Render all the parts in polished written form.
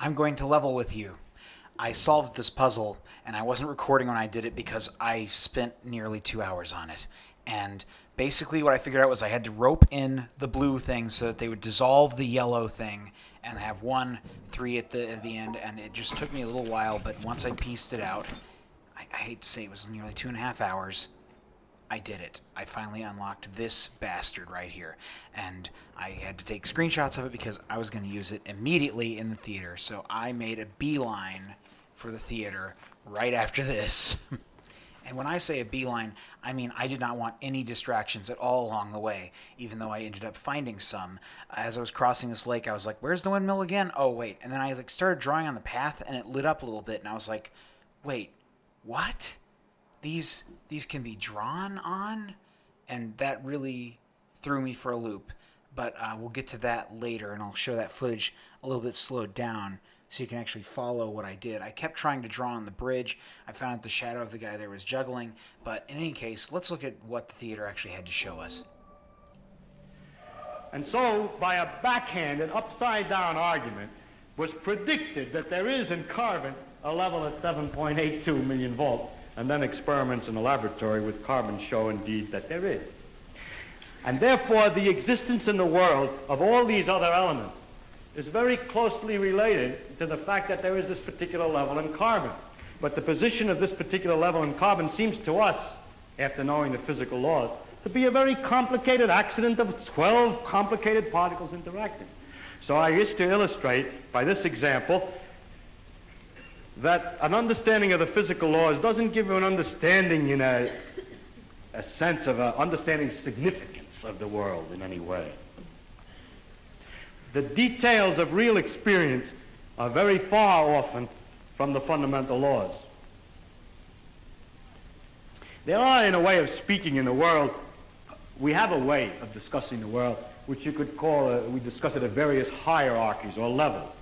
I'm going to level with you. I solved this puzzle, and I wasn't recording when I did it because I spent nearly 2 hours on it. And basically what I figured out was I had to rope in the blue thing so that they would dissolve the yellow thing and have 1, 3 at the end, and it just took me a little while, but once I pieced it out, I hate to say it was nearly 2.5 hours. I did it. I finally unlocked this bastard right here. And I had to take screenshots of it because I was going to use it immediately in the theater. So I made a beeline for the theater right after this. And when I say a beeline, I mean I did not want any distractions at all along the way, even though I ended up finding some. As I was crossing this lake, I was like, where's the windmill again? Oh, wait. And then I started drawing on the path, and it lit up a little bit, and I was like, wait, what? These can be drawn on? And that really threw me for a loop. But we'll get to that later, and I'll show that footage a little bit slowed down so you can actually follow what I did. I kept trying to draw on the bridge. I found out the shadow of the guy there was juggling. But in any case, let's look at what the theater actually had to show us. And so, by a backhanded, upside-down argument, was predicted that there is in carbon a level at 7.82 million volts. And then experiments in the laboratory with carbon show indeed that there is. And therefore the existence in the world of all these other elements is very closely related to the fact that there is this particular level in carbon. But the position of this particular level in carbon seems to us, after knowing the physical laws, to be a very complicated accident of 12 complicated particles interacting. So I wish to illustrate by this example that an understanding of the physical laws doesn't give you an understanding in a sense of understanding significance of the world in any way. The details of real experience are very far often from the fundamental laws. There are, in a way of speaking in the world, we have a way of discussing the world which you could call, we discuss it at various hierarchies or levels.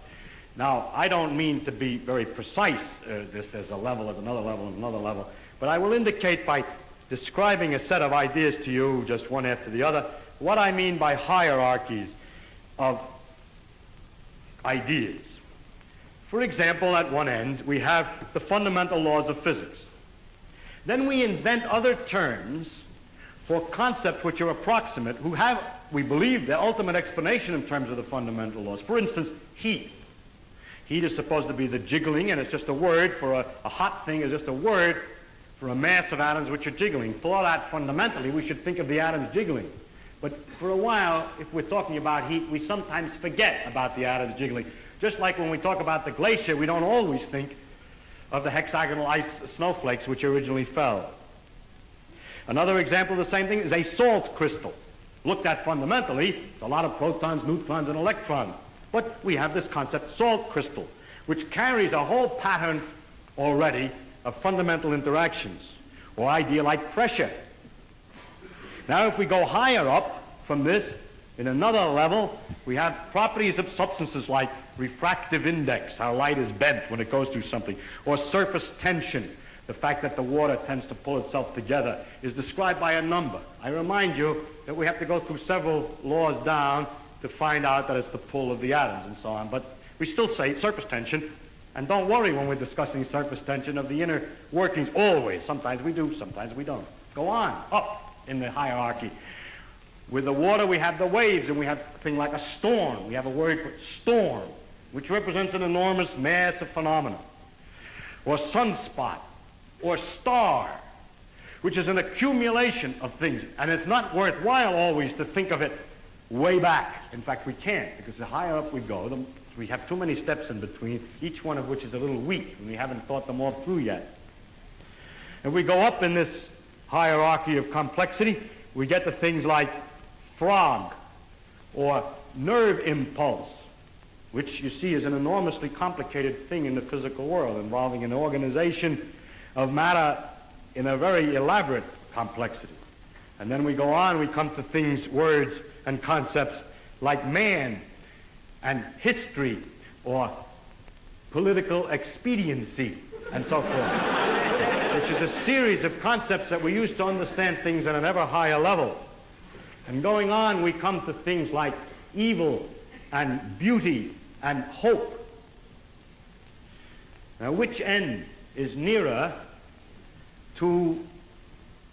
Now, I don't mean to be very precise, there's a level, there's another level, and another level, but I will indicate by describing a set of ideas to you, just one after the other, what I mean by hierarchies of ideas. For example, at one end, we have the fundamental laws of physics. Then we invent other terms for concepts which are approximate, who have, we believe, the ultimate explanation in terms of the fundamental laws. For instance, heat. Heat is supposed to be the jiggling, and it's just a word for a hot thing is just a word for a mass of atoms which are jiggling. For that, fundamentally, we should think of the atoms jiggling. But for a while, if we're talking about heat, we sometimes forget about the atoms jiggling. Just like when we talk about the glacier, we don't always think of the hexagonal ice snowflakes which originally fell. Another example of the same thing is a salt crystal. Looked at fundamentally, it's a lot of protons, neutrons, and electrons. But we have this concept, salt crystal, which carries a whole pattern already of fundamental interactions, or idea like pressure. Now, if we go higher up from this, in another level, we have properties of substances like refractive index, how light is bent when it goes through something, or surface tension, the fact that the water tends to pull itself together, is described by a number. I remind you that we have to go through several laws down to find out that it's the pull of the atoms and so on. But we still say surface tension, and don't worry when we're discussing surface tension of the inner workings, always. Sometimes we do, sometimes we don't. Go on, up in the hierarchy. With the water, we have the waves, and we have a thing like a storm. We have a word for storm, which represents an enormous mass of phenomena. Or sunspot, or star, which is an accumulation of things. And it's not worthwhile always to think of it way back. In fact, we can't, because the higher up we go, we have too many steps in between, each one of which is a little weak, and we haven't thought them all through yet. If we go up in this hierarchy of complexity, we get to things like frog, or nerve impulse, which you see is an enormously complicated thing in the physical world, involving an organization of matter in a very elaborate complexity. And then we go on, we come to things, words, and concepts like man and history or political expediency and so forth, which is a series of concepts that we use to understand things at an ever higher level. And going on, we come to things like evil and beauty and hope Now, which end is nearer to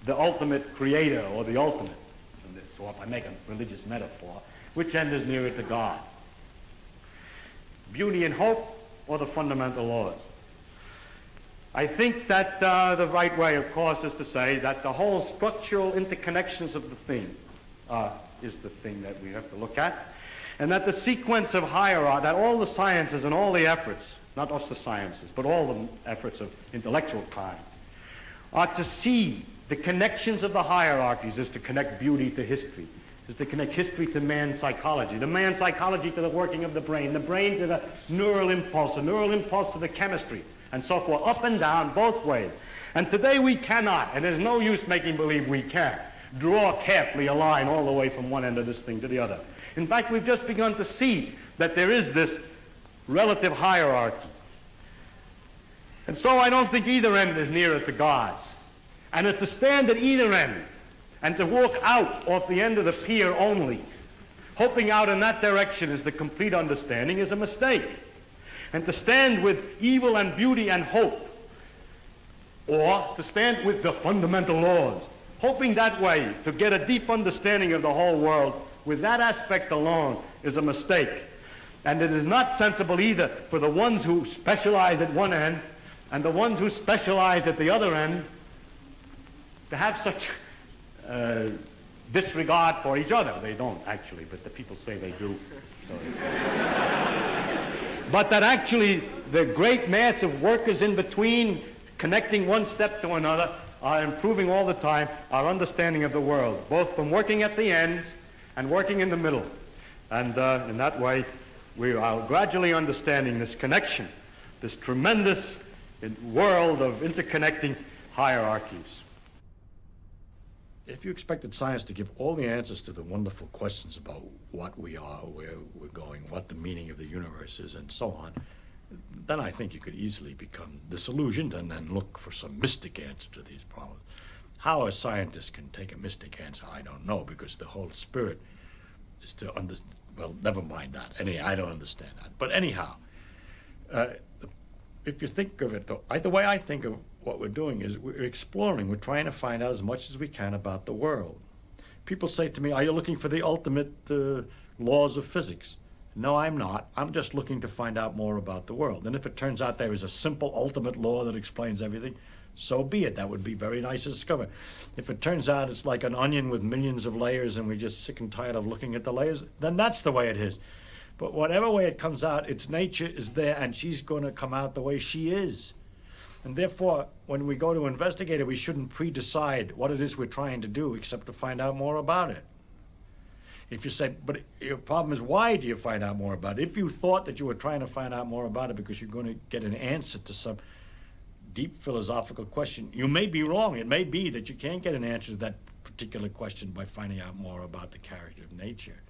the ultimate creator or the ultimate? So if I make a religious metaphor, which end is nearer to God? Beauty and hope or the fundamental laws? I think that the right way, of course, is to say that the whole structural interconnections of the thing is the thing that we have to look at, and that the sequence of hierarchy, that all the sciences and all the efforts, not just the sciences, but all the efforts of intellectual kind, are to see the connections of the hierarchies is to connect beauty to history, is to connect history to man's psychology, the man's psychology to the working of the brain to the neural impulse to the chemistry, and so forth, up and down, both ways. And today we cannot, and there's no use making believe we can, draw carefully a line all the way from one end of this thing to the other. In fact, we've just begun to see that there is this relative hierarchy. And so I don't think either end is nearer to God's. And it's to stand at either end and to walk out off the end of the pier only, hoping out in that direction is the complete understanding, is a mistake. And to stand with evil and beauty and hope, or to stand with the fundamental laws, hoping that way to get a deep understanding of the whole world with that aspect alone, is a mistake. And it is not sensible either for the ones who specialize at one end and the ones who specialize at the other end to have such disregard for each other. They don't actually, but the people say they do. So. But that actually the great mass of workers in between, connecting one step to another, are improving all the time our understanding of the world, both from working at the ends and working in the middle. And in that way, we are gradually understanding this connection, this tremendous world of interconnecting hierarchies. If you expected science to give all the answers to the wonderful questions about what we are, where we're going, what the meaning of the universe is, and so on, then I think you could easily become disillusioned and then look for some mystic answer to these problems. How a scientist can take a mystic answer, I don't know, because the whole spirit is to understand. Well, never mind that. I don't understand that. But anyhow, if you think of it, though, the way I think of what we're doing is we're exploring. We're trying to find out as much as we can about the world. People say to me, are you looking for the ultimate laws of physics? No, I'm not. I'm just looking to find out more about the world. And if it turns out there is a simple ultimate law that explains everything, so be it. That would be very nice to discover. If it turns out it's like an onion with millions of layers and we're just sick and tired of looking at the layers, then that's the way it is. But whatever way it comes out, its nature is there, and she's going to come out the way she is. And therefore, when we go to investigate it, we shouldn't pre-decide what it is we're trying to do, except to find out more about it. If you say, but your problem is, why do you find out more about it? If you thought that you were trying to find out more about it because you're going to get an answer to some deep philosophical question, you may be wrong. It may be that you can't get an answer to that particular question by finding out more about the character of nature.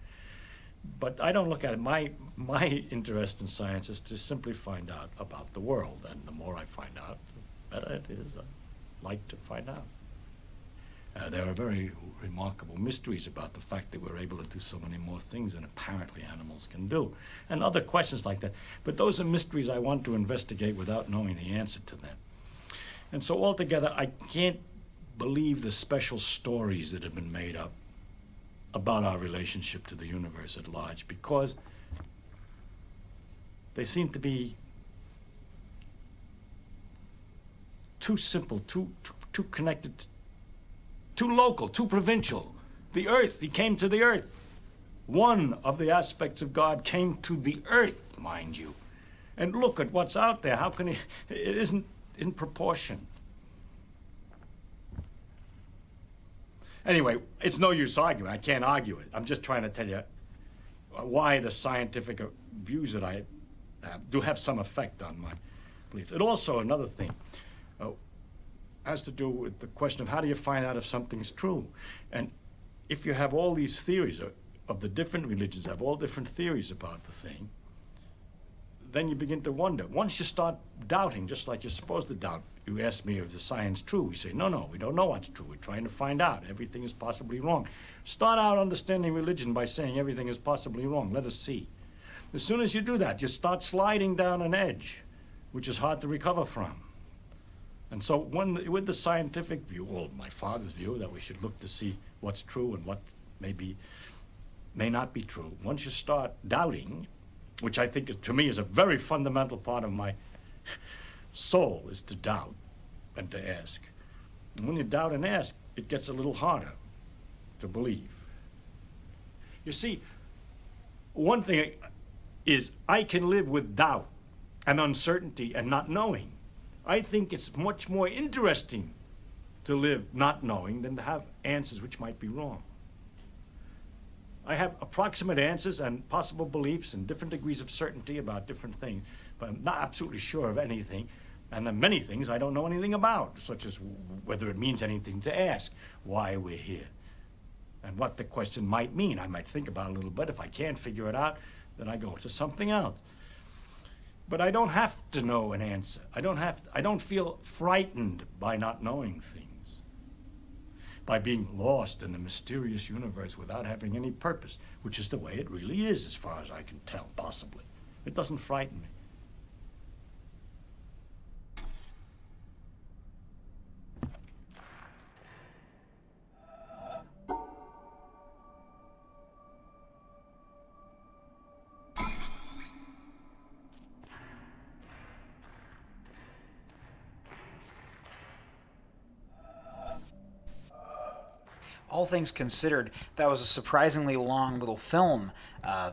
But I don't look at it. My interest in science is to simply find out about the world. And the more I find out, the better it is. I like to find out. There are very remarkable mysteries about the fact that we're able to do so many more things than apparently animals can do, and other questions like that. But those are mysteries I want to investigate without knowing the answer to them. And so altogether, I can't believe the special stories that have been made up about our relationship to the universe at large, because they seem to be too simple, too connected, too local, too provincial. The earth, he came to the earth. One of the aspects of God came to the earth, mind you. And look at what's out there. How can it isn't in proportion. Anyway, it's no use arguing. I can't argue it. I'm just trying to tell you why the scientific views that I have do have some effect on my beliefs. And also another thing has to do with the question of how do you find out if something's true? And if you have all these theories of the different religions, have all different theories about the thing, then you begin to wonder. Once you start doubting, just like you're supposed to doubt, you ask me, is the science true? We say, no, we don't know what's true. We're trying to find out. Everything is possibly wrong. Start out understanding religion by saying everything is possibly wrong. Let us see. As soon as you do that, you start sliding down an edge. which is hard to recover from. And so with the scientific view, or my father's view, that we should look to see what's true and what may not be true, once you start doubting, which I think to me is a very fundamental part of my soul, is to doubt and to ask. And when you doubt and ask, it gets a little harder to believe. You see, one thing is I can live with doubt and uncertainty and not knowing. I think it's much more interesting to live not knowing than to have answers which might be wrong. I have approximate answers and possible beliefs and different degrees of certainty about different things, but I'm not absolutely sure of anything. And there are many things I don't know anything about, such as whether it means anything to ask, why we're here, and what the question might mean. I might think about it a little bit. If I can't figure it out, then I go to something else. But I don't have to know an answer. I don't feel frightened by not knowing things, by being lost in the mysterious universe without having any purpose, which is the way it really is, as far as I can tell, possibly. It doesn't frighten me. All things considered, that was a surprisingly long little film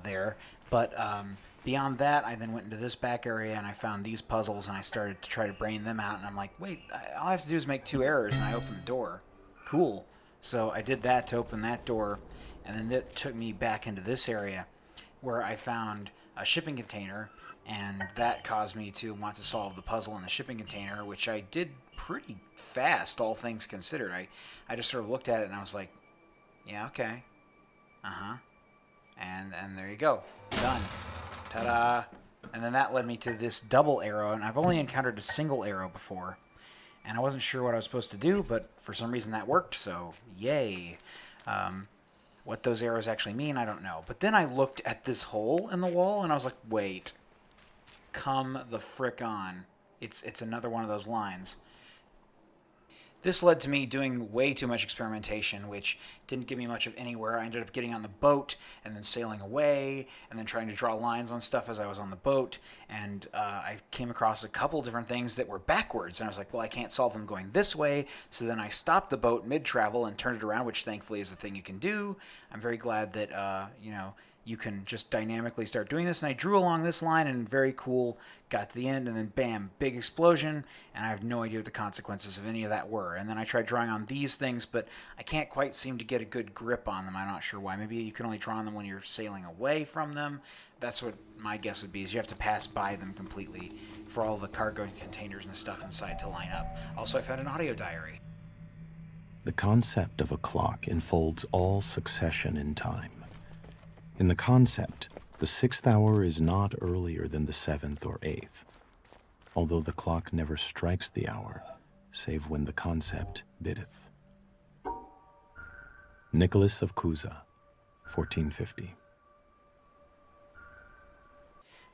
there. But beyond that, I then went into this back area and I found these puzzles and I started to try to brain them out. And I'm like, wait, all I have to do is make 2 errors and I open the door. Cool. So I did that to open that door, and then that took me back into this area where I found a shipping container, and that caused me to want to solve the puzzle in the shipping container, which I did pretty fast, all things considered. I just sort of looked at it and I was like, yeah, okay. And there you go. Done. Ta-da. And then that led me to this double arrow, and I've only encountered a single arrow before, and I wasn't sure what I was supposed to do, but for some reason that worked, so yay. What those arrows actually mean, I don't know. But then I looked at this hole in the wall, and I was like, wait. Come the frick on. It's another one of those lines. This led to me doing way too much experimentation, which didn't give me much of anywhere. I ended up getting on the boat and then sailing away and then trying to draw lines on stuff as I was on the boat. And I came across a couple different things that were backwards. And I was like, well, I can't solve them going this way. So then I stopped the boat mid-travel and turned it around, which thankfully is a thing you can do. I'm very glad that, you can just dynamically start doing this. And I drew along this line, and very cool, got to the end, and then bam, big explosion, and I have no idea what the consequences of any of that were. And then I tried drawing on these things, but I can't quite seem to get a good grip on them. I'm not sure why. Maybe you can only draw on them when you're sailing away from them. That's what my guess would be, is you have to pass by them completely for all the cargo containers and stuff inside to line up. Also, I found an audio diary. The concept of a clock enfolds all succession in time. In the concept, the 6th hour is not earlier than the 7th or 8th, although the clock never strikes the hour, save when the concept biddeth. Nicholas of Cusa, 1450.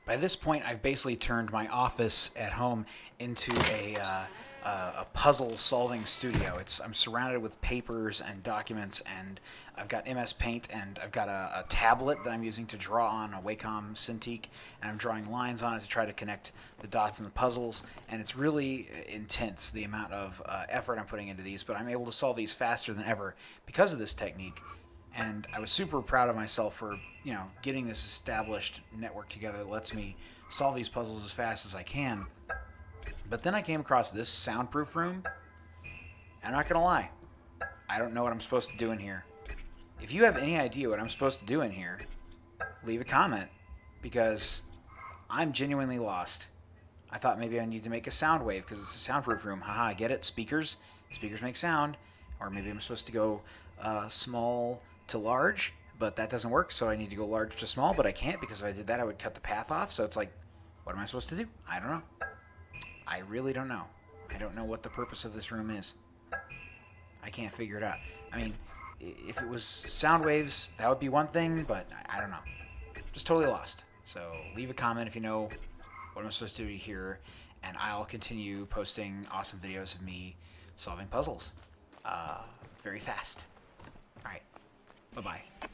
By this point, I've basically turned my office at home into a puzzle-solving studio. I'm surrounded with papers and documents, and I've got MS Paint, and I've got a tablet that I'm using to draw on, a Wacom Cintiq, and I'm drawing lines on it to try to connect the dots in the puzzles, and it's really intense, the amount of effort I'm putting into these, but I'm able to solve these faster than ever because of this technique. And I was super proud of myself for, getting this established network together that lets me solve these puzzles as fast as I can. But then I came across this soundproof room. I'm not going to lie. I don't know what I'm supposed to do in here. If you have any idea what I'm supposed to do in here, leave a comment, because I'm genuinely lost. I thought maybe I need to make a sound wave because it's a soundproof room. Haha, I get it. Speakers make sound. Or maybe I'm supposed to go small to large, but that doesn't work, so I need to go large to small, but I can't, because if I did that, I would cut the path off. So it's like, what am I supposed to do? I don't know. I really don't know. I don't know what the purpose of this room is. I can't figure it out. I mean, if it was sound waves, that would be one thing, but I don't know. Just totally lost. So leave a comment if you know what I'm supposed to do here. and I'll continue posting awesome videos of me solving puzzles very fast. All right. Bye-bye.